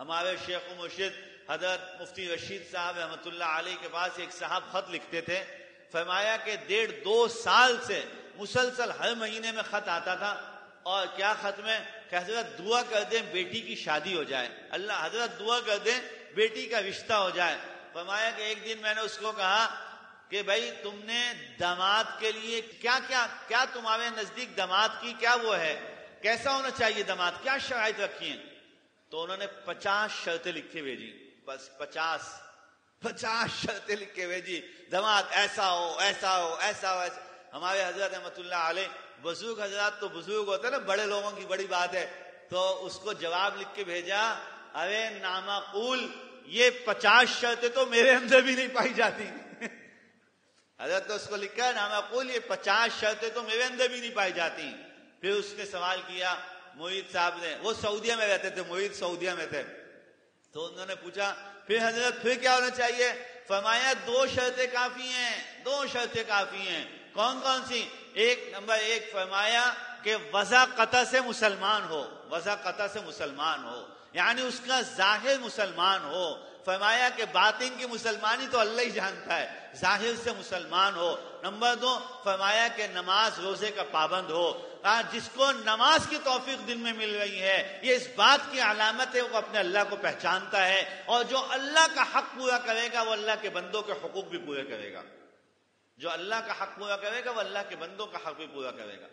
ہمارے شیخ و مرشد حضرت مفتی رشید صاحب رحمۃ اللہ علیہ کے پاس ایک صاحب خط لکھتے تھے، فرمایا کہ 1.5-2 سال سے مسلسل ہر مہینے میں خط آتا تھا، اور کیا خط میں کہ حضرت دعا کر دیں بیٹی کی شادی ہو جائے، اللہ حضرت دعا کر دیں بیٹی کا رشتہ ہو جائے۔ فرمایا کہ ایک دن میں نے اس کو کہا کہ بھائی تم نے داماد کے لیے کیا تمہارے نزدیک داماد کی کیا وہ ہے، کیسا ہونا چاہیے داماد، کیا شرائط رکھی ہیں؟ تو انہوں نے 50 شرطیں لکھ کے بھیجی، بس 50 شرطیں لکھ کے بھیجی، داماد ایسا ہو ایسا ہو ایسا ہو ایسا۔ ہمارے حضرت رحمۃ اللہ علیہ بزرگ حضرات تو بزرگ ہوتے ہیں نا، بڑے لوگوں کی بڑی بات ہے، تو اس کو جواب لکھ کے بھیجا، ارے نامعقول، یہ 50 شرطیں تو میرے اندر بھی نہیں پائی جاتی۔ حضرت تو اس کو لکھا ہے نامعقول، یہ 50 شرطیں تو میرے اندر بھی نہیں پائی جاتی۔ پھر اس نے سوال کیا معید صاحب نے، وہ سعودیہ میں رہتے تھے، معید سعودیہ میں تھے، تو انہوں نے پوچھا پھر حضرت پھر کیا ہونا چاہیے؟ فرمایا 2 شرطیں کافی ہیں، 2 شرطیں کافی ہیں۔ کون کون سی؟ نمبر 1 فرمایا کہ وضع قطع سے مسلمان ہو، وضع قطع سے مسلمان ہو، یعنی اس کا ظاہر مسلمان ہو۔ فرمایا کہ باطن کی مسلمانی تو اللہ ہی جانتا ہے، ظاہر سے مسلمان ہو۔ نمبر 2 فرمایا کہ نماز روزے کا پابند ہو۔ جس کو نماز کی توفیق دن میں مل رہی ہے، یہ اس بات کی علامت ہے وہ اپنے اللہ کو پہچانتا ہے، اور جو اللہ کا حق پورا کرے گا وہ اللہ کے بندوں کے حقوق بھی پورے کرے گا، جو اللہ کا حق پورا کرے گا وہ اللہ کے بندوں کا حق بھی پورا کرے گا۔